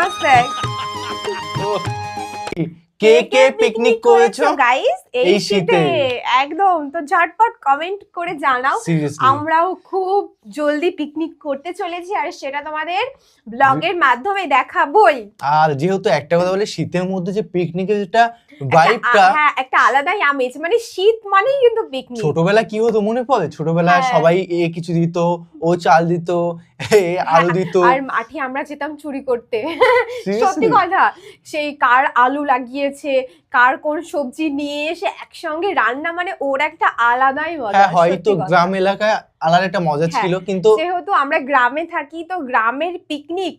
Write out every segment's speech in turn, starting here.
নমস্তে। কে কে picnic করেছো guys এই শীতে? একদম, তো ঝটপট কমেন্ট করে জানাও। আমরাও খুব জলদি পিকনিক করতে চলেছি, আর সেটা তোমাদের ব্লগের মাধ্যমে দেখাবোই। আর যেহেতু একটা কথা বলে, শীতের মধ্যে যে পিকনিকের যেটা ভাইবটা, হ্যাঁ, একটা আলাদাই আমেজ। মানে শীত মানেই কিন্তু পিকনিক। ছোটবেলা কি হতো মনে পড়ে? ছোটবেলায় সবাই এ কিছু দিত, ও চাল দিত, এ আলু দিত, আর মাঠে আমরা যেতাম চুরি করতে। সত্যি কথা, সেই কার আলু লাগিয়েছে, কার কোন সবজি নিয়ে এসে একসঙ্গে রান্না, মানে ওর একটা আলাদাই মজা। হ্যাঁ, হয়তো গ্রাম এলাকায় আলাদা একটা মজা ছিল, কিন্তু যেহেতু আমরা গ্রামে থাকি, তো গ্রামের পিকনিক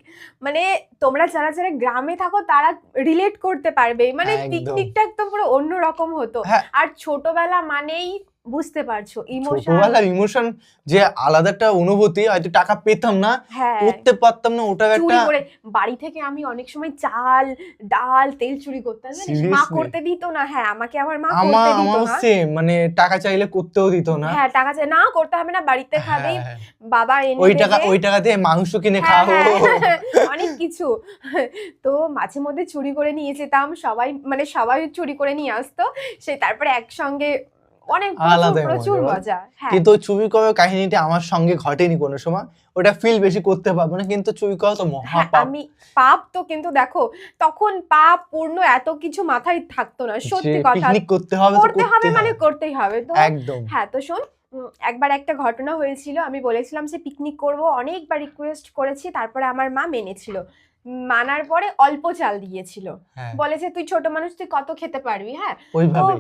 মানে তোমরা যারা যারা গ্রামে থাকো তারা রিলেট করতে পারবে। মানে পিকনিকটা একদম পুরো অন্যরকম হতো। আর ছোটবেলা মানেই বুঝতে পারছো ছোটবেলার ইমোশন, যে আলাদা একটা অনুভূতি। হয়তো টাকা পেতাম না, করতে পারতাম না, ওটা একটা বাড়ি থেকে আমি অনেক সময় চাল ডাল তেল চুরি করতাম, মা করতে দিত না। হ্যাঁ, আমাকে আমার মা করতে দিত না। মানে টাকা চাইলে করতেও দিত না। হ্যাঁ, টাকা চাই না, করতে হবে না, বাড়িতে খাবেই, বাবা এনে ওই টাকা দিয়ে মাংস কিনে খাবো, অনেক কিছু। তো মাঝে মধ্যে চুরি করে নিয়ে যেতাম, সবাই চুরি করে নিয়ে আসতো, সেই তারপরে একসঙ্গে অনেক প্রচুর মজা। কিন্তু চুরি করার কাহিনীটা আমার সঙ্গে ঘটেনি কোনো সময়, ওটা ফিল বেশি করতে পারবো না। কিন্তু চুরি করা তো মহাপাপ। আমি পাপ তো, কিন্তু দেখো তখন পাপ পূর্ণ এত কিছু মাথায় থাকতো না। সত্যি কথা, পিকনিক করতে হবে মানে করতেই হবে তো। একদম। হ্যাঁ, তো শোন, একবার একটা ঘটনা হয়েছিল। আমি বলেছিলাম যে পিকনিক করব, অনেকবার রিকোয়েস্ট করেছি, তারপরে আমার মা মেনেছিল। মানার পরে অল্প চাল দিয়েছিল, বলে যে তুই ছোট মানুষ, তুই কত খেতে পারবি। হ্যাঁ, ওইভাবেই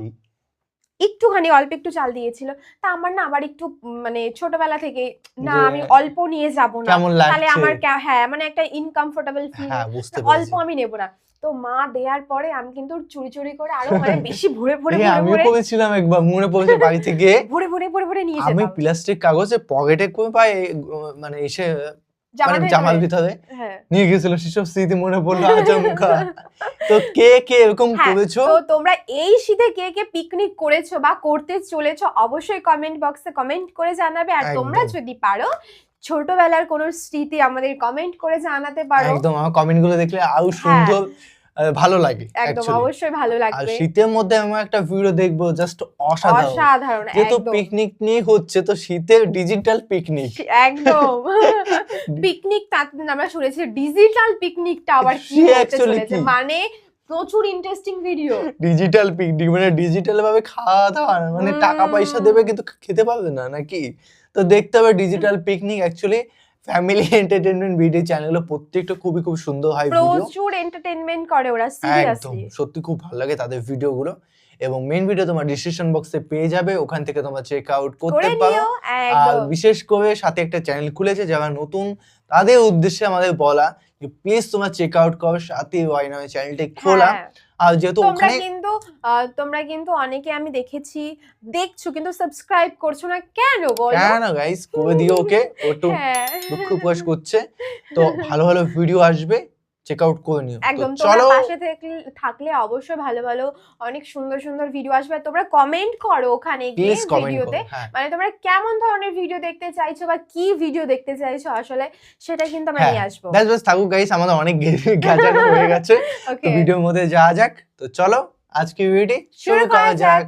একটুখানি অল্প একটু চাল দিয়েছিল। তা আমার না আবার একটু মানে ছোটবেলা থেকে না, আমি অল্প নিয়ে যাব না, তাহলে আমার মানে একটা ইনকমফোর্টেবল ফিল, অল্প আমি নেব না। তো মা দেওয়ার পরে আমি কিন্তু চুরি চুরি করে আরো মানে বেশি ভরে ভরে আমিও করেছিলাম একবার, মনে পড়েছে, বাড়ি থেকে ভরে ভরে ভরে ভরে নিয়ে যেতাম। আমি প্লাস্টিক কাগজে পকেটে করে পাই, মানে এসে জামার ভিতরে নিয়ে গেছিল। সেসব স্মৃতি মনে পড়লো আচমকা। তো কে কে এরকম করেছো? তো তোমরা এই শীতে কে কে পিকনিক করেছো বা করতে চলেছো, অবশ্যই কমেন্ট বক্সে কমেন্ট করে জানাবে। আর তোমরা যদি পারো ছোটবেলার কোনো স্মৃতি আমাদের কমেন্ট করে জানাতে পারো। একদম, আমার কমেন্টগুলো দেখলে আরো সুন্দর, ভালো লাগে। একদম, অবশ্যই ভালো লাগবে। আর শীতের মধ্যে আমরা একটা ভিডিও দেখবো, জাস্ট অসাধারণ। যেহেতু পিকনিক নিয়ে হচ্ছে, তো শীতের ডিজিটাল পিকনিক, একদম পিকনিক। আমরা শুনেছি ডিজিটাল পিকনিকটা আবার কি হতে চলেছে, মানে প্রচুর ইন্টারেস্টিং ভিডিও। ডিজিটাল পিকনিক মানে ডিজিটাল ভাবে খাওয়া দাওয়া, মানে টাকা পয়সা দেবে কিন্তু খেতে পারবে না নাকি? তো দেখতে হবে digital picnic. Actually family entertainment video চ্যানেলগুলো প্রত্যেকটা খুবই খুব সুন্দর হয় ভিডিও, প্রচুর এন্টারটেইনমেন্ট করে ওরা, সিরিয়াসলি সত্যি খুব ভালো লাগে তাদের ভিডিওগুলো। এবং মেইন ভিডিও তোমার ডিসক্রিপশন বক্সে পেয়ে যাবে, ওখান থেকে তোমরা চেক আউট করতে পারো। আর বিশেষ করে সাথে একটা চ্যানেল খুলেছে যারা নতুন, তাদের উদ্দেশ্যে আমাদের বলা যে প্লিজ তোমরা চেক আউট করো, সাথে ওয়াই নামে চ্যানেলটা খোলা। আর যেহেতু তোমরা কিন্তু অনেকে আমি দেখছো কিন্তু সাবস্ক্রাইব করছো না, কেন বলো? কেন গাইস, করে দিও ওকে, একটু দুঃখ প্রকাশ করছে। তো ভালো ভালো ভিডিও আসবে, চেক আউট করে নিও। একদম, তোমরা পাশে থাকলে অবশ্যই ভালো ভালো অনেক সুন্দর সুন্দর ভিডিও আসবে। তোমরা কমেন্ট করো ওখানে গিয়ে ভিডিওতে, মানে তোমরা কেমন ধরনের ভিডিও দেখতে চাইছো বা কি ভিডিও দেখতে চাইছো আসলে, সেটা কিন্তু আমরা নিয়ে আসবো। বাস থাকুক গাইস, আমাদের অনেক গাজানো হয়ে গেছে, তো ভিডিওর মধ্যে যাওয়া যাক। তো চলো আজকে ভিডিওটি শুরু করা যাক।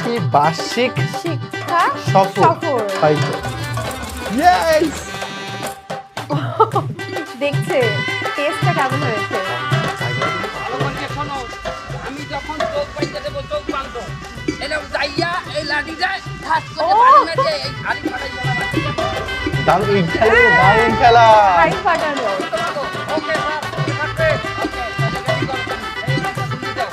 কি বার্ষিক শিক্ষা সফর হয়তো, ইয়েস দেখছে টেস্টটা কেমন হয়েছে। আমি যখন চোখ বাইতে দেব, চোখ বন্ধ, এরকম যাইয়া এই লাঠি যায় ঠাস করে বাড়ি না যে এই হাড়ি ফাটাই গেল। দারুণ খেলা, হাড়ি ফাটানো। ওকে স্যার, ওকে ওকে রেডি করো তুমি, এই কথা শুনি দাও।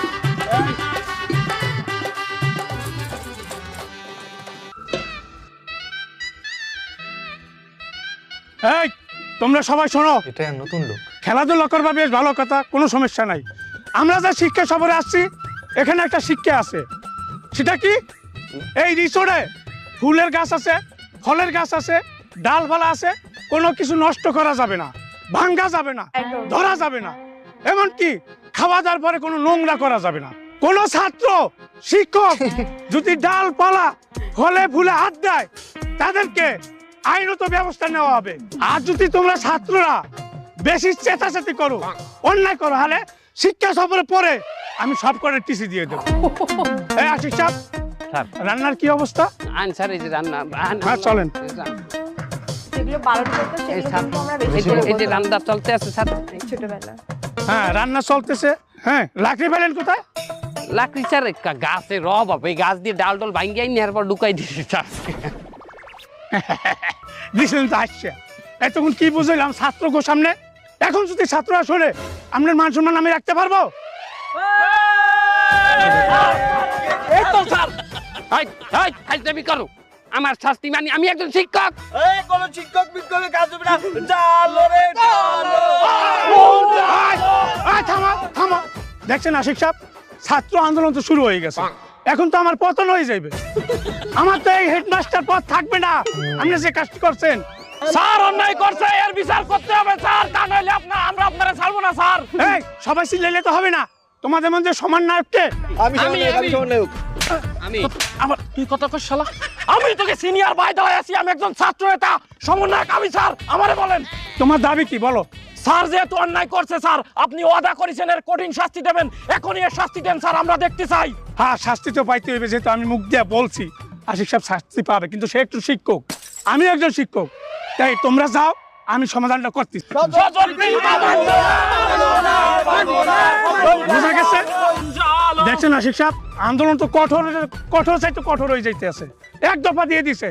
এই তোমরা সবাই শোনো, এটা নতুন লোক, খেলাধুলা করবা বেশ ভালো কথা, কোনো সমস্যা নাই। আমরা যে শিক্ষা সফরে আসছি, এখানে একটা শিক্ষা আছে। সেটা কি? এই রিসোর্টে ফুলের গাছ আছে, ফলের গাছ আছে, ডালপালা আছে, কোনো কিছু নষ্ট করা যাবে না, ভাঙ্গা যাবে না, ধরা যাবে না, এমনকি খাওয়া দাওয়ার পরে কোনো নোংরা করা যাবে না। কোনো ছাত্র শিক্ষক যদি ডালপালা ফলে ফুলে হাত দেয়, তাদেরকে আইনত ব্যবস্থা নেওয়া হবে। আর যদি তোমরা ছাত্ররা বেশি চেঁচাচেঁচি করো, অন্যায় করো, হলে শিক্ষা সফরে পরে আমি সব করে টিসি দিয়ে দেবো। এই আশিক সাহেব, স্যার রান্নার কি অবস্থা? আন স্যার এই যে রান্না হ্যাঁ, চলেন। যেগুলো বারণ করতো এই সেগুলো স্যার কিন্তু আমরা এই বেশি যে- করে এই যে বলতাম। রান্না চলতে আছে স্যার। ছোটবেলা হ্যাঁ, রান্না চলতেছে। হ্যাঁ, লাকড়ি ফেলেন কোথায়? লাকড়ি স্যার গাছে রব হবে, এই গাছ দিয়ে ডাল ডল ভাঙ্গিয়ে নেওয়ার পর ঢুকাই দিয়েছি স্যার। দিছেন তো আসছে। এতক্ষণ কি বুঝলাম ছাত্রকে সামনে, এখন যদি ছাত্ররা শোনে আপনার মান সম্মান আমি রাখতে পারবো? এই তো স্যার, ফাইজলামি করো, আমার শাস্তি মানি, আমি একজন শিক্ষক। এই কোন শিক্ষক বিক্ষোভে কাজ হবে না, চালো রে চালো। থামা থামা, দেখছেন আশিক সাহেব, ছাত্র আন্দোলন তো শুরু হয়ে গেছে, এখন তো আমার পতন হয়ে যাবে। আমার তো এই হেডমাস্টার পদ থাকবে না। আপনি যে কাজটি করছেন, স্যার অন্যায় করছে, এর বিচার করতে হবে স্যার, তা নইলে আমরা আপনারা ছাড়বো না স্যার। এই সবাই চিল্লাইলে তো হবে না। তোমাদের মধ্যে সমান নায়ককে আমি সমন্বয়ক। আমি আমার তুই কত কর শালা, আমি তোকে সিনিয়র ভাই দাঁড়ায় আছি, আমি একজন ছাত্র নেতা সমন্বয়ক আমি স্যার, আমারে বলেন। তোমার দাবি কি বলো? স্যার যেহেতু অন্যায় করছে স্যার, আপনি ওয়াদা করেছেন এর কঠিন শাস্তি দেবেন, এখনই এর শাস্তি দেন স্যার, আমরা দেখতে চাই। হ্যাঁ, শাস্তি তো পাইতে হবে, যেহেতু আমি মুখ দিয়ে বলছি আশিক সাহেব শাস্তি পাবে, কিন্তু সে একটু শিক্ষক, আমি একজন শিক্ষক। তাই তোমরা যাও, আমি সমাধানটা করতেছি। বুঝা গেছে? দেখছেন আশিক সাহেব, আন্দোলন তো কঠোর কঠোর চাইতে কঠোর হয়ে যাইতে আছে, এক দফা দিয়ে দিছে।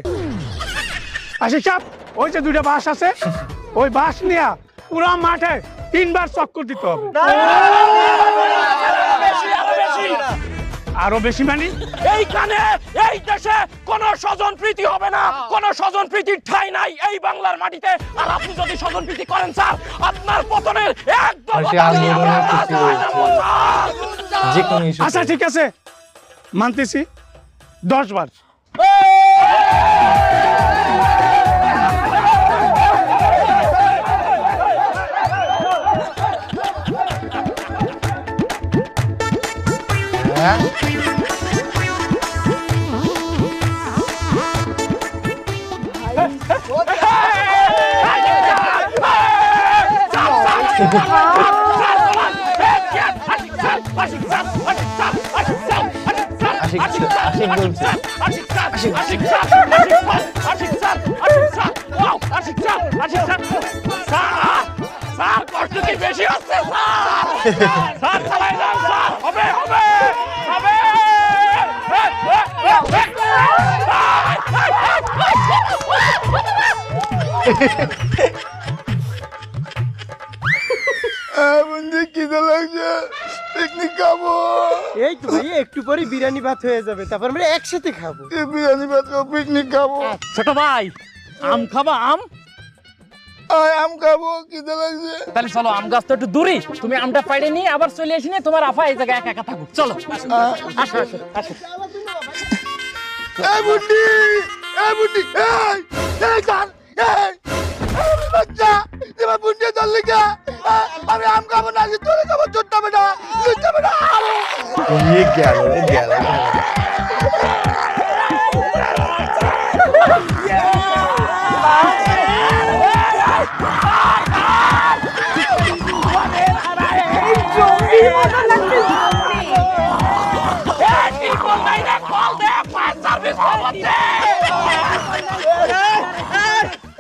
আশিক সাহেব, ওই যে দুইটা বাস আছে, ওই বাস নিয়ে পুরা মাঠে 3 বার চক্কর দিতে হবে। আরো বেশি মানি? এইখানে এই দেশে কোন স্বজন প্রীতি হবে না, কোন স্বজন প্রীতির ঠাঁই নাই এই বাংলার মাটিতে। আর আপনি যদি স্বজন প্রীতি করেন স্যার, আপনার পতনের একদম আর সে আন্দোলনের ক্ষতি হয়েছে। যে কোনো ইস্যু। আচ্ছা ঠিক আছে, মানতেছি 10 বার। হ্যাঁ, আশিক বলছে। স্যার কষ্ট কি বেশি হচ্ছে স্যার? স্যার চালাই যান স্যার, হবে হবে হবে। বন্ধু খিদে লাগছে, পিকনিক খাবো। এই তো ভাই একটু পরে বিরিয়ানি ভাত হয়ে যাবে, তারপর আমরা একসাথে খাবো। বিরিয়ানি ভাত খাবো, পিকনিক খাবো। ছোট ভাই আম খাবা? আম আম খাবো, খিদে লাগছে। তাহলে চলো, আম গাছ তো একটু দূরে, তুমি আমটা পাইড়ে নিয়ে আবার চলে আসি না, তোমার আফা এই জায়গায় একা একা থাকুক। চলো আসো আসো আসো। এই বুদ্ধি, এই বুদ্ধি, এই গান, এই বাচ্চা, তোমার বুদ্ধি চল লিখা। আমি আম খাবো না, আমি তোরে খাবো, চোট্টা বেটা, চোট্টা বেটা। ये গেল গেল।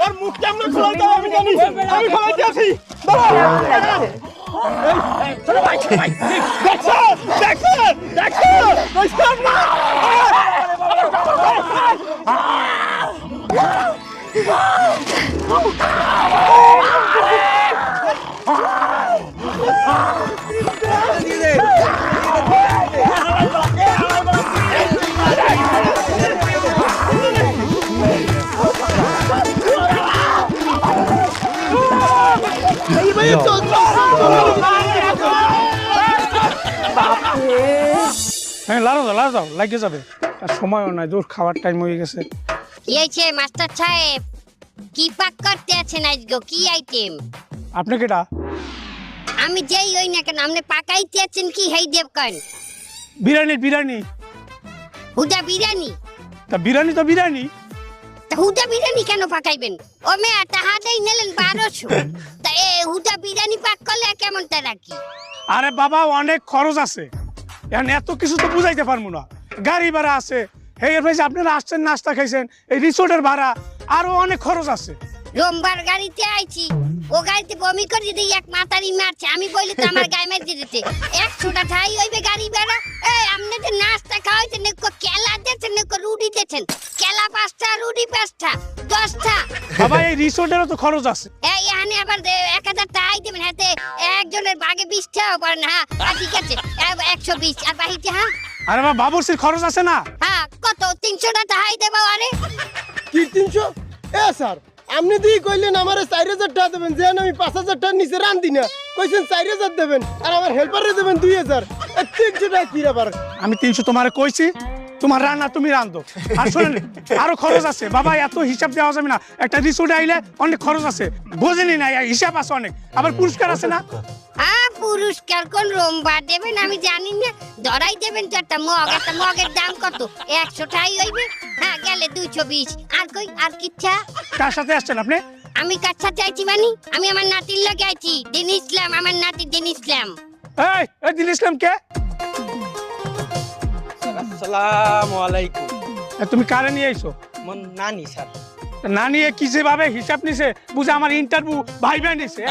ওর মুখ কেমন খোলা দাও, আমি জানি, আমি খোলাইতে আছি। ছোট ভাই ছোট ভাই দেখছো দেখছো দেখছো দেখছো না। হ্যাঁ, লাড়ো দাও, লাগিয়ে যাবে, আর সময়ও নাই, দূর খাওয়ার টাইম হয়ে গেছে। কি হয়েছে মাস্টার সাহেব, কি পাক করতে আছেন আজকে, কি আইটেম? আপনি কেটা? আমি যেই হই না কেন, আপনি পাকাইতে আছেন কি? হেই দেবকান বিরিয়ানি বিরিয়ানি। হুদা বিরিয়ানি? তা বিরিয়ানি তো বিরিয়ানি। তা হুদা বিরিয়ানি কেন পাকাইবেন? ও মেয়া টাহাটাই নিলেন 1200, তা এ হুদা বিরিয়ানি পাক করলে কেমনটা রাখি? আরে বাবা অনেক খরচ আছে, এখন এত কিছু তো বুঝাইতে পারবো না। গাড়ি ভাড়া আছে, এই ভাই আপনারা আসছেন নাস্তা খাইছেন, এই রিসোর্টের ভাড়া, আরো অনেক খরচ আছে। রোমবার গাড়িতে আইছি, ও গাড়িতে বমি করে দিই, এক মাতারি মারছে, আমি বলি তো আমার গায়ে মেরে দিতে 100টা ঠাই হইবে গাড়ি ভাড়া। এই আপনি যে নাস্তা খাওয়াইছেন, নেকো কেলা দিয়েছেন, নেকো রুটি দিয়েছেন, কেলা 5টা রুটি 5টা 10টা। বাবা এই রিসোর্টেরও তো খরচ আছে। এই এখানে আবার 1000 টাকাই দেবেন, হাতে একজনের ভাগে 20 টাকা পারেন। হ্যাঁ ঠিক আছে, 120 আর বাহিতে। হ্যাঁ আরে বাবা বাবুর্চির খরচ আছে না? হ্যাঁ কত 300টা টাকাই দেবো। আরে কি 300? স্যার আপনি দিয়ে কইলেন আমার 4000 টাকা দেবেন, যেন আমি 5000 টাকার নিচে রান্ধি না, কইছেন 4000 দেবেন, আর আমার হেল্পারে দেবেন 2000। 300 টাকা কি ব্যাপার? আমি 300 তোমারে কইছি, তোমার রান্না তুমি রান্ধো। আর শোনেন আরো খরচ আছে বাবা, এত হিসাব দেওয়া যাবে না। একটা রিসোর্টে আইলে অনেক খরচ আছে, বোঝেনি না, হিসাব আছে অনেক, আবার পুরস্কার আছে না। পুরস্কার কোন রোমবার দেবেন আমি জানি না, ধরাই দেবেন তো একটা মগ, একটা মগের দাম কত? 100 টাকাই হইবে। হ্যাঁ গেলে 220। আর কই আর কিচ্ছা? কার সাথে আসছেন আপনি? আমি কার সাথে আইছি মানে? আমি আমার নাতির লগে আইছি, দিন ইসলাম, আমার নাতি দিন ইসলাম। এই দিল ইসলাম কে? আসসালামু আলাইকুম। তুমি কারে নিয়ে আইছো? মন নানি স্যার। না নিয়ে কি যেভাবে হিসাব নিছে, বুঝে আমার ইন্টারভিউ ভাইবা নিছে।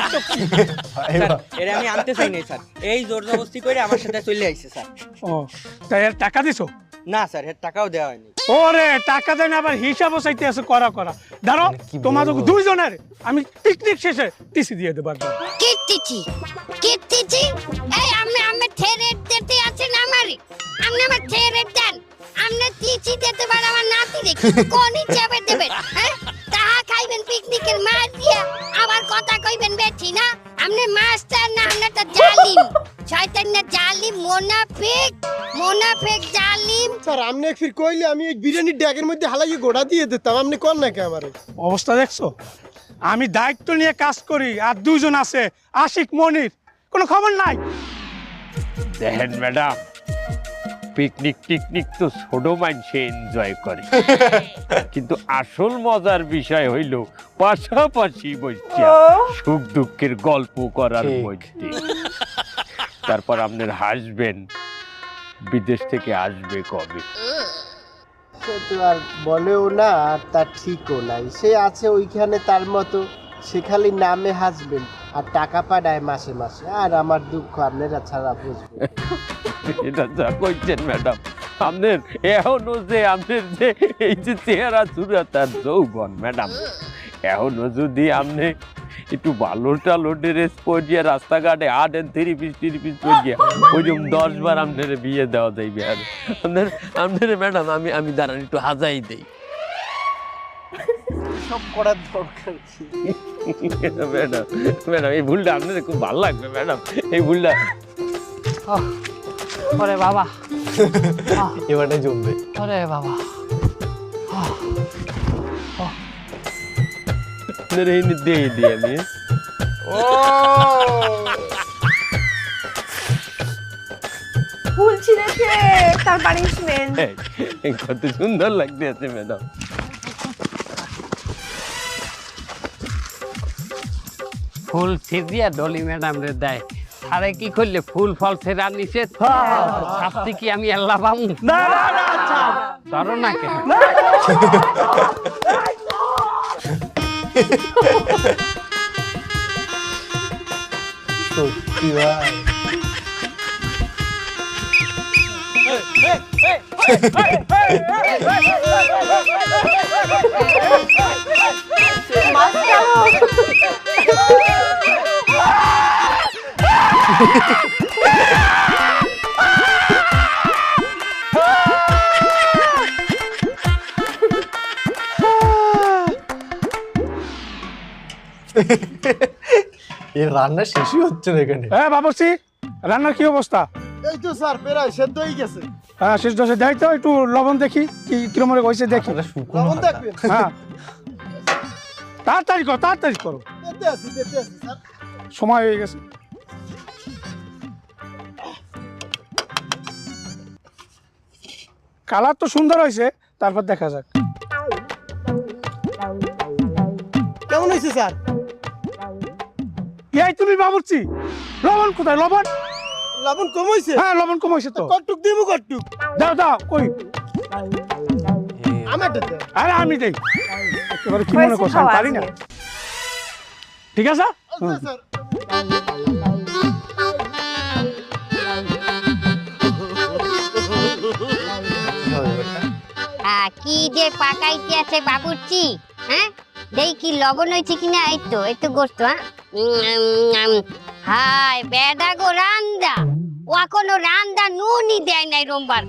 এর আমি আনতে চাই নাই স্যার, এই জোর জবরদস্তি করে আমার সাথে চলে আইছে স্যার। ও তাই এর টাকা দিছো? না স্যার, এর টাকাও দেওয়া হয়নি। ওরে টাকা দেয় না, আবার হিসাবও চাইতে আছে করা। দাঁড়ো, তোমাদের দুইজনের আমি পিকনিক শেষে টিসি দিয়ে দেবো। কিত্তিছি কিত্তিছি, এই আমি ঠেরেট দিতে আছেন আমারে, আপনি আমার ঠেরেট দেন, আপনি টিচি দিতে পারেন আমার নাতি রে, কোন হিসাবে দেবেন? হ্যাঁ তাহা খাইবেন পিকনিকের মাছ দিয়া, আবার কথা কইবেন বেঠি না? আপনি মাস্টার না, আপনি তো জালিম, শয়তান না, জালিম, মুনাফিক জালিম। স্যার আপনি ফির কইলে আমি এই বিরিয়ানির ড্যাগের মধ্যে হালাইয়ে গোড়া দিয়ে দিতাম, আপনি কোন নাকি আমারে? অবস্থা দেখছো? আমি দায়িত্ব নিয়ে কাজ করি, আর দুইজন আছে আশিক মনির, কোনো খবর নাই। দেখেন ম্যাডাম, পিকনিক টিকনিক তো ছোট মানুষে এনজয় করে, কিন্তু আসল মজার বিষয় হইল পাশাপাশি বসে সুখ দুঃখের গল্প করার মধ্যে। তারপর আপনার হাসবেন বিদেশ থেকে আসবে কবে? সে তো আর বলেও না, আর তার ঠিকও নাই। সে আছে ওইখানে তার মতো, সে খালি নামে হাসবেন আর টাকা পাঠায় মাসে মাসে, আর আমার দুঃখ আপনারা ছাড়া বুঝবে। এটা যা কইছেন ম্যাডাম, আপনার এখনো যে আপনার যে এই যে চেহারা চূড়াত আর যৌবন ম্যাডাম, এখনো যদি আপনি একটু ভালো টালো ড্রেস পরিয়ে রাস্তাঘাটে হাঁটেন, 3 পিস পরিয়ে, ওইরকম 10 বার আপনার বিয়ে দেওয়া যাইবে। আর আপনার ম্যাডাম আমি দাঁড়ান একটু হাজাই দেই। সব করার দরকার কি? ম্যাডাম এই ভুলটা আপনার খুব ভালো লাগবে ম্যাডাম, এই ভুলটা। ওরে বাবা, এবারে জমবে। ওরে বাবা, আপনার এই দিয়ে দিই আমি। ভুল ছিঁড়েছে, তার পানিশমেন্ট। কত সুন্দর লাগতে আছে ম্যাডাম। ফুল ছিঁড়িয়া ডলি ম্যাডাম রে দেয়, আরে কি করলে ফুল ফল ছেড়া নিচে শাস্তি কি আমি আল্লাহ পাবো? ধরো না কেন? সত্যি ভাই, এর রান্না শেষই হচ্ছে না এখানে। হ্যাঁ বাবুর্চি, রান্নার কি অবস্থা? এই তো স্যার প্রায় সেদ্ধ হয়ে গেছে। হ্যাঁ শেষ দশে দেয় তো, একটু লবণ দেখি কি কিরম হয়েছে দেখি। লবণ দেখবেন? হ্যাঁ তাড়াতাড়ি করো, দিতে আছি স্যার। সময় হয়ে গেছে। কালার তো সুন্দর হয়েছে, তারপর দেখা যাক। স্যার। এই তুমি বাবুর্চি, লবণ কোথায়? লবণ লবণ কম হইছে? হ্যাঁ লবণ কম হয়েছে তো। কটুক দিমু কটুক? দাও দাও, কই? আমারটা দে। আরে আমি দেই। একেবারে কি মনে করছেন, পারি না? ঠিক আছে। আচ্ছা স্যার। কি যে পাকাইতে আছে বাবুর্চি, হ্যাঁ দেই কি লবণ হয়েছে কিনা। এই তো গোস্ত। হাই বেডা গো রান্দা, ও কোনো রান্দা নুনই দেয় নাই রোমবার।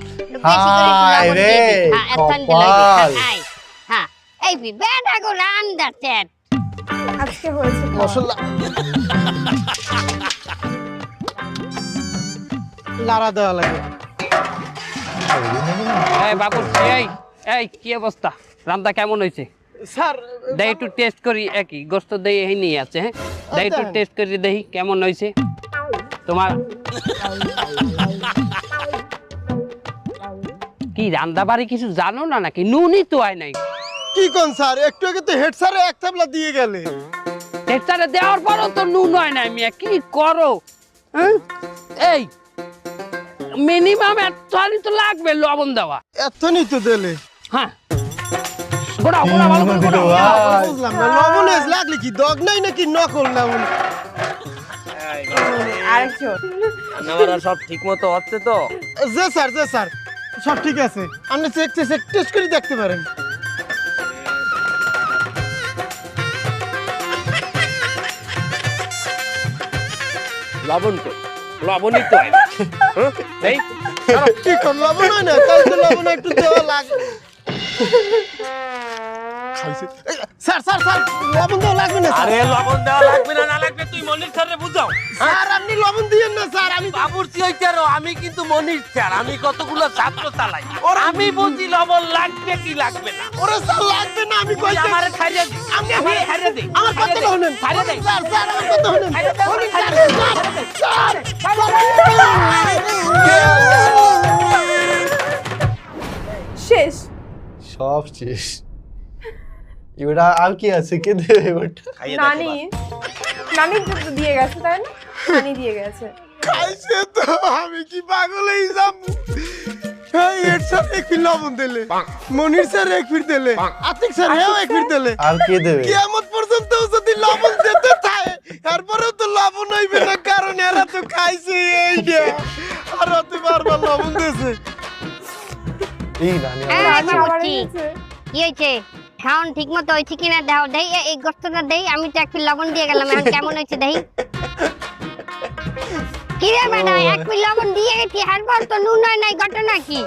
বেশি করে একটু হায় লবণ রে, দিয়ে দি। হ্যাঁ এতন দিলাই কপাল। হাই হ্যাঁ এই বেডা গো রান্দা তেল আজকে হয়েছে মশলা লাড়া দেওয়া লাগে। এই বাবুর্চি, এই কি অবস্থা? রান্না কেমন হয়েছে? স্যার দেই একটু টেস্ট করি। একই গোস্ত দেই এই নিয়ে আছে। হ্যাঁ দেই একটু টেস্ট করি দেখি কেমন হয়েছে তোমার। কি রান্না বাড়ি কিছু জানো না নাকি? নুনই তো হয় নাই। কি কোন স্যার, একটু আগে তো হেড স্যারে এক থাবলা দিয়ে গেলে। টেস্টারে দেওয়ার পরও তো নুন হয় নাই। মিয়া কি করো? হ্যাঁ এই মিনিমাম এতখানি তো লাগবে লবণ দেওয়া। এতনি তো দিলে। হ্যাঁ গোড়াও গোড়াও ভালো করে গোড়াও। বুঝলাম না, লবণ এস লাগলে কি দগ নাই নাকি নকল লবণ? আরেকজন। রান্নাবাড়া সব ঠিক মতো হচ্ছে তো? জি স্যার, জি স্যার, সব ঠিক আছে। আপনি চেক টেস্ট করে দেখতে পারেন। লবণ কই? লবণই তো হয় না। হ্যাঁ? এই কি কোন লবণ হয় না? তাই তো লবণ একটু দেওয়া লাগে। খাইছে। এই, স্যার স্যার স্যার, লবণ দেওয়া লাগবে না স্যার। আরে লবণ দেওয়া লাগবে না না লাগবে তুই মনির স্যারে বুঝাও। স্যার আপনি লবণ দিয়েন না স্যার, আমি বাবুর্চি হইতে আরো, আমি কিন্তু মনির স্যার, আমি কতগুলো ছাত্র চালাই, আমি বুঝি লবণ লাগবে কি লাগবে না। ওরে স্যার লাগবে না, আমি তুই কইছি। আমারে খাইয়ে দে, আপনি আমারে খাইয়ে দে, আমার কথা শুনেন। খাইয়ে দে। স্যার স্যার আমার কথা শুনেন। খাইয়ে দে, শুনেন, খাইয়ে স্যার, দে। স্যার, শেষ। সব শেষ। এবারে আর কি আছে? কে দেবে এবারটা? নানি নানি তো দিয়ে গেছে, তাই না? নানি দিয়ে গেছে। খাইছে তো, আমি কি পাগল হয়ে যাব? এই হেড স্যার এক ফির লবণ দিলে, মনির স্যার এক ফির দিলে, আতিক স্যার হেও এক ফির দিলে। আর কে দেবে? কিয়ামত পর্যন্ত যদি লবণ দিতে থাকে, তারপরেও তো লবণ হইবে না, কারণ এরা তো খাইছে এইটা। আর অতি বারবার লবণ দিয়েছে। এই রানী এই নানি আবার বাবুর্চি এনেছে। কি হয়েছে? খাওন ঠিক মতো হয়েছে কিনা দাও। দেই এই গোস্তটা দেই, আমি তো এক পিস লবণ দিয়ে গেলাম, এখন কেমন হয়েছে দেই। কি রে বেটা, এক পিস লবণ দিয়ে গেছি, হারবার তো নুন হয় নাই, ঘটনা কি?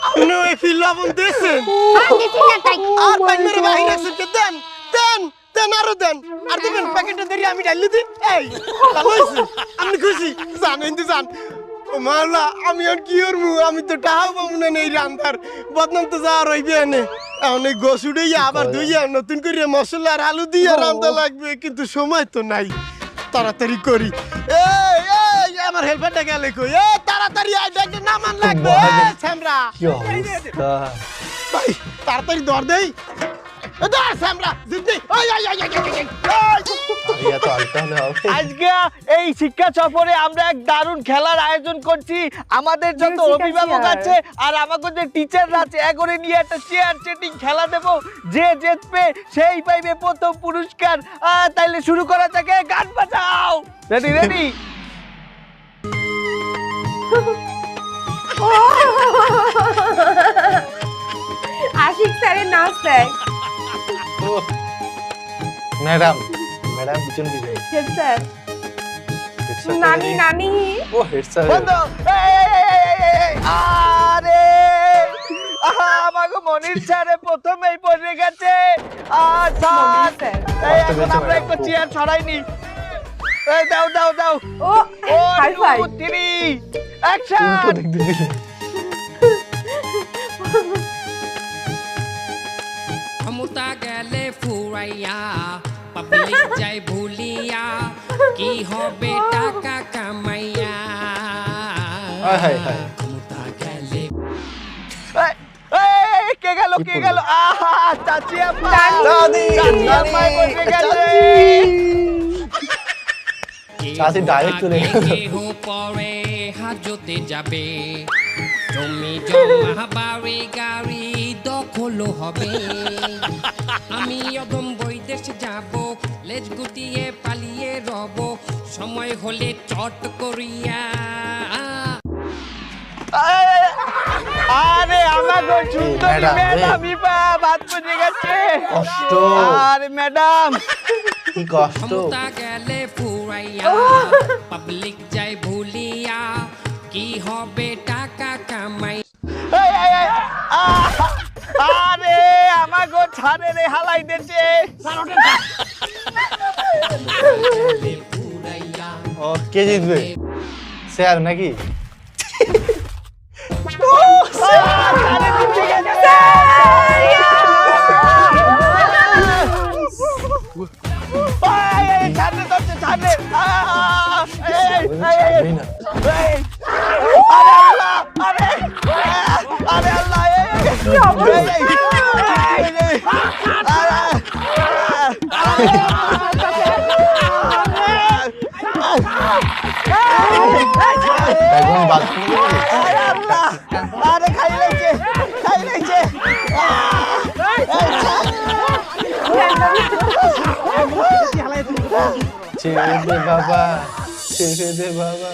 আপনি এক ফির লবণ দিয়েছেন? হ্যাঁ দিছি না তাই। আর বাইরে বাইরে রাখছেন কে? দেন দেন দেন, আরো দেন। আর দিবেন প্যাকেটে ধরে আমি ঢালি দিই। এই ভালো হয়েছে, আপনি খুশি? জানেন তো জান। ও মাওলা, আমি আর কি করবো? আমি তো টাহাও পাবো না এই রান্নার, বদনাম তো যা রইবে এনে। এখন এই গোস উড়াইয়া আবার ধুইয়া নতুন করে মশলা আর আলু দিয়ে রান্না লাগবে, কিন্তু সময় তো নাই। তাড়াতাড়ি করি। এই এই আমার হেল্পারটা গেলে কই? এই তাড়াতাড়ি আই, দেখে নামান লাগবে। এই স্যামরা, কি অবস্থা? ভাই তাড়াতাড়ি দর দেই। দর স্যামরা, জিদ্দি। ওই ওই ওই ওই ওই, ওই। আরে এত আলতা হলে হবে? আজকে এই শিক্ষা সফরে আমরা এক দারুণ খেলার আয়োজন করছি। আমাদের যত মিউজিক অভিভাবক আছে আছে আর আমাদের যে টিচাররা আছে, এগরে নিয়ে একটা চেয়ার চেটিং খেলা দেব। যে জিতবে সেই পাইবে প্রথম পুরস্কার। তাইলে শুরু করা যাক, গান বাজাও। Ready ready? আশিক স্যারের নাচ দেয়। ম্যাডাম ম্যাডাম পিছন পিছন। Head sir. হেড স্যার তো নানি নেই। নানি। ও হেড স্যার। বন্ধ। আরে আমাকে মনির স্যারে প্রথমেই পড়ে গেছে। স্যার মনির স্যার। এই এখন আমরা একটু চেয়ার ছড়াইনি। এই দাও দাও দাও। ও হাই ফাই। 1 2 3 অ্যাকশন। উল্টো দিক দিয়ে দিলে। ক্ষমতা গেলে ফুরাইয়া পাবলিক যাই ভুলিয়া কি হবে টাকা কামাইয়া হায় হায় হায়। ক্ষমতা গেলে কে গেল কে গেল আহা চাচি আপা দাদি চাচি আপা বসে গেছে চাচি ডাইরেক্ট চলে গেল কেহ পরে হাজতে যাবে জমি জমা বাড়ি গাড়ি দখল হবে আমি অদম বৈদেশ যাব লেজ গুটিয়ে পালিয়ে রব সময় হলে চট করিয়া আরে আমাগো সুন্দরী ম্যাডাম, ম্যাডাম ইবা ভাত পড়ে গেছে কষ্ট। আরে ম্যাডাম কি কষ্ট ক্ষমতা গেলে ফুরাইয়া পাবলিক যাই ভুলিয়া কি হবে টাকা কামাই এই, এই, এই, আরে আমাগো ছাড়ে রে হালাই দেছে ফুরাইয়া ও কে জিতবে স্যার নাকি ছাড়ে দিতে গেছে ছাড়ে ধরছে ছাড়ে ছাড়বেই না। আরে আল্লাহ আরে আরে আল্লাহ একদম বাথরুমে আরে খাই লাগছে ছেড়ে দে বাবা ছেড়ে দে বাবা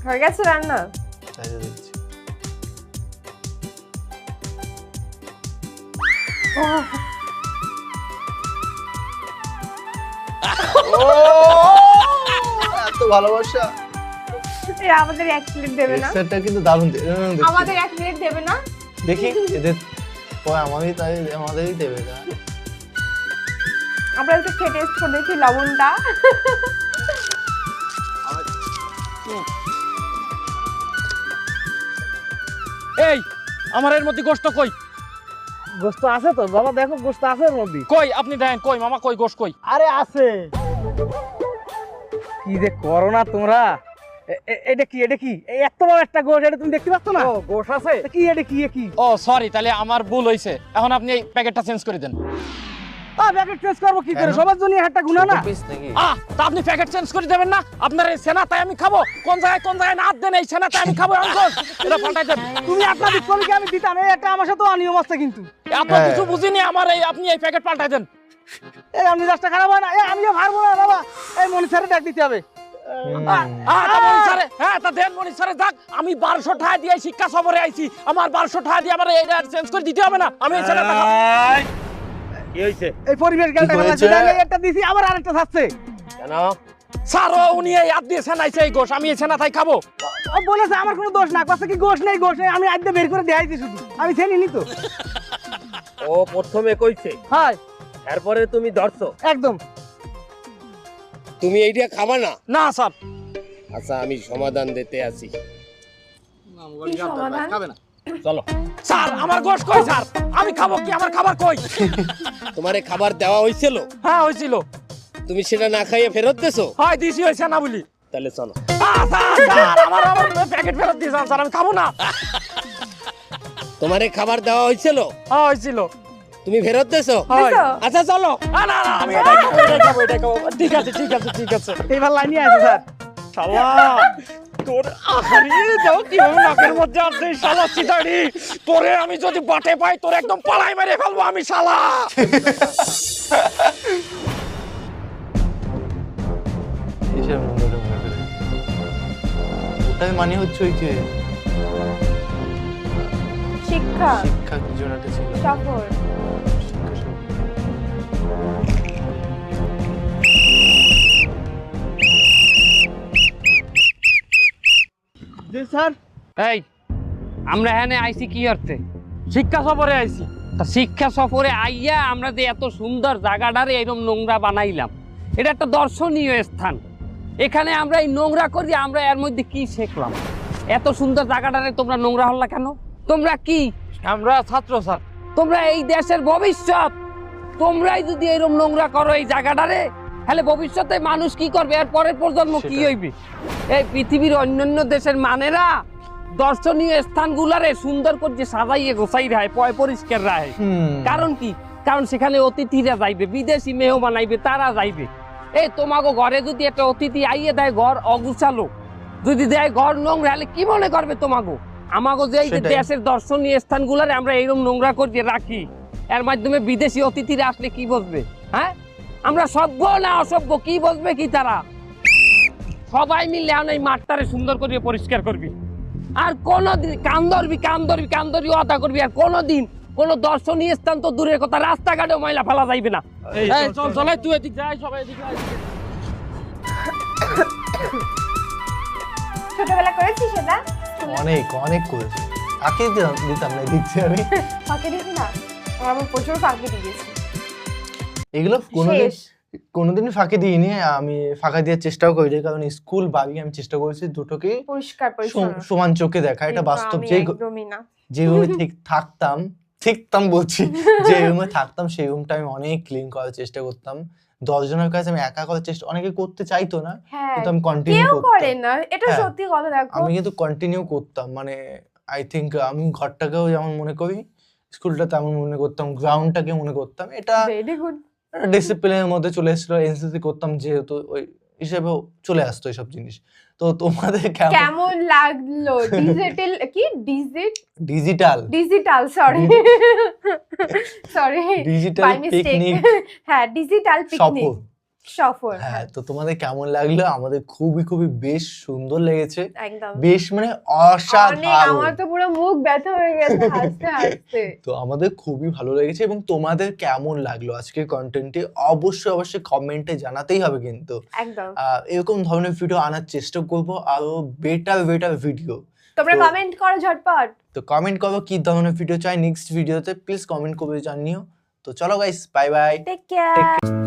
হয়ে গেছে রান্না? তাই দিচ্ছি এত ভালোবাসা এরা আমাদের 1 প্লেট দেবে না? সেটা কিন্তু দারুণ আমাদের 1 প্লেট দেবে না? দেখি এদের আমাদেরই দেবে না আমরা একটু খেয়ে টেস্ট করে দেখি লবণটা। এই আমার এর মধ্যে গোশত কই? গোস্ত আছে তো বাবা, দেখো গোস্ত আছে এর মধ্যে। কই আপনি দেন, কই মামা, কই গোশত কই? আরে আছে। কি যে করো না তোমরা? এটা কি এই এত বড় একটা গোশ, এটা তুমি দেখতে পাচ্ছ না? ও গোশ আছে কি? এটা কি? ও সরি, তাহলে আমার ভুল হইছে। এখন আপনি এই প্যাকেটটা চেঞ্জ করে দেন। প্যাকেট চেঞ্জ করবো কি করে? সবার জন্য একটা গুণা না? তা আপনি প্যাকেট চেঞ্জ করে দেবেন না? আপনার এই সেনা তাই আমি খাবো? কোন জায়গায় না দেন, এই সেনা তাই আমি খাবো? এটা পাল্টাই দেন। তুমি আপনাদের শ্রমিক আমি দিতাম, এই একটা আমার সাথে অনিয়ম আছে কিন্তু। এত কিছু বুঝিনি আমার, এই আপনি এই প্যাকেট পাল্টাই দেন। এই আমি রাস্তা খারাপ হয় না, আমিও পারবো না বাবা। এই মনি স্যারে ডাক দিতে হবে। তা দেন মনি স্যারে ডাক। আমি 1200 টাকা দিয়ে শিক্ষা সফরে আইছি, আমার 1200 টাকা দিয়ে আমার এইটা চেঞ্জ করে দিতে হবে না? আমি এই সেনাটা খাবো। কি হইছে? এই পরিবেশ গেলটা লাগছে, একটা দিছি আবার আরেকটা থাকছে কেন? স্যার উনি এই হাত দিয়ে সেনাইছে এই গোশ, আমি এই সেনা তাই খাবো? ও বলেছে আমার কোনো দোষ না, কষ্ট কি গোশ নেই, আমি আজ বের করে দেখাইছি শুধু, আমি চিনি তো। ও প্রথমে কইছে, হ্যাঁ এরপরে তুমি ধরছো একদম। তুমি এইটা খাবা না? না স্যার। আচ্ছা আমি সমাধান দিতে আছি। কি সমাধান? চলো। স্যার আমার গোশ কই স্যার? আমি খাবো কি? আমার খাবার কই? তোমারে খাবার দেওয়া হয়েছিল? হ্যাঁ হয়েছিল। তুমি সেটা না খাইয়ে ফেরত দিছো? হয় দিছি, হয়েছে না বলি। তাহলে চলো। আমার প্যাকেট ফেরত দিয়েছেন স্যার, আমি খাবো না। তোমারে খাবার দেওয়া হয়েছিল? হ্যাঁ হয়েছিল। তুমি ফেরত দিছো? দিছো? আচ্ছা চলো। না আমি এটাই খাবো। ঠিক আছে। এইবার লাইনে আছে স্যার। শালা তোর আহারি দাও কিভাবে নাকের মধ্যে আছে শালা সিটাড়ি। তোরে আমি যদি বাটে পাই তোর একদম পালাই মেরে ফেলবো আমি শালা। এসব মনে করে ওটাই মানে হচ্ছে ওই যে শিক্ষা কি জন্য একটা ছিল সফর। জি স্যার। এই আমরা এখানে আইছি কি অর্থে? শিক্ষা সফরে আইছি। তা শিক্ষা সফরে আইয়া আমরা যে এত সুন্দর জায়গাটারে এরকম নোংরা বানাইলাম, এটা একটা দর্শনীয় স্থান। এখানে আমরা এই নোংরা করি, আমরা এর মধ্যে কি শিখলাম? এত সুন্দর জায়গাটারে তোমরা নোংরা হল্লা কেন? তোমরা কি? আমরা ছাত্র স্যার। তোমরা এই দেশের ভবিষ্যৎ। তোমরাই যদি এরকম নোংরা করো এই জায়গাটারে, তাহলে ভবিষ্যতে মানুষ কি করবে? এর পরের প্রজন্ম কি হইবে? এই পৃথিবীর অন্যান্য দেশের মানেরা দর্শনীয় স্থানগুলারে সুন্দর করে সাজাইয়ে গোছাই রায় পয় পরিষ্কার রায়। কারণ কি? কারণ সেখানে অতিথিরা যাইবে, বিদেশি মেহমান আইবে, তারা যাইবে। এই তোমাকে ঘরে যদি একটা অতিথি আইয়ে দেয় ঘর অগুছালো, যদি দেয় ঘর নোংরা, হলে কি মনে করবে তোমাকে? আমাকে যে এই যে দেশের দর্শনীয় স্থানগুলারে আমরা এইরকম নোংরা করে রাখি, এর মাধ্যমে বিদেশি অতিথিরা আসলে কি বলবে? হ্যাঁ, আমরা সভ্য না অসভ্য কি বলবে কি তারা? সবাই মিলে এই মাঠটারে সুন্দর করে পরিষ্কার করবি, আর কোনদিন কান্দরবি অদা করবি, আর কোনদিন কোন দর্শনীয় স্থান তো দূরের কথা, রাস্তাঘাটেও ময়লা ফেলা যাইবে না। চল চল, তুই এদিক যাই, সবাই এদিকে আয়। ছোটবেলা করেছিস সেটা? অনেক অনেক করেছি। ফাঁকি দিতাম না, দিচ্ছি আমি। ফাঁকি দিস না? আমার প্রচুর ফাঁকি দিয়েছি। এগুলো কোনোদিন ফাঁকি দিইনি, আমি ফাঁকা দেওয়ার চেষ্টাও করিনি, কারণ স্কুল বাড়ি আমি চেষ্টা করেছি দুটোকেই পরিষ্কার পরিচ্ছন্ন সমান চোখে দেখা। এটা বাস্তব। যে রুমে ঠিকতাম বলছি, যে রুমে থাকতাম সেই রুমটা আমি অনেক ক্লিন করার চেষ্টা করতাম। 10 জনের কাছে আমি একা করার চেষ্টা, অনেকে করতে চাইতো না, কিন্তু আমি কন্টিনিউ করতাম। এটা সত্যি কথা। দেখো, আমি কিন্তু কন্টিনিউ করতাম। মানে আই থিংক আমি ঘরটাকেও যেমন মনে করি, স্কুলটা তেমন মনে করতাম, গ্রাউন্ডটাকে মনে করতাম। এটা ভেরি গুড। ডিসিপ্লিনের মধ্যে চলে এসেছিল, এনসিসি করতাম যেহেতু, ওই হিসেবেও চলে আসতো এইসব জিনিস। তো তোমাদের কেমন লাগলো? Digital picnic. হ্যাঁ, ডিজিটাল পিকনিক সফর। হ্যাঁ, তো তোমাদের কেমন লাগলো? আমাদের খুবই খুবই বেশ সুন্দর লেগেছে, একদম বেশ মানে অসাধারণ। আমার তো পুরো মুখ ব্যথা হয়ে গেছে হাসতে হাসতে। তো আমাদের খুবই ভালো লেগেছে। এবং তোমাদের কেমন লাগলো আজকের কন্টেন্টটি অবশ্যই কমেন্টে জানাতেই হবে। কিন্তু একদম এরকম ধরনের ভিডিও আনার চেষ্টা করব, আরো বেটার ভিডিও। তোমরা কমেন্ট করো ঝটপট। তো কমেন্ট করো কি ধরনের ভিডিও চাই নেক্সট ভিডিওতে, প্লিজ কমেন্ট করে জানিও। তো চলো guys, bye bye, take care.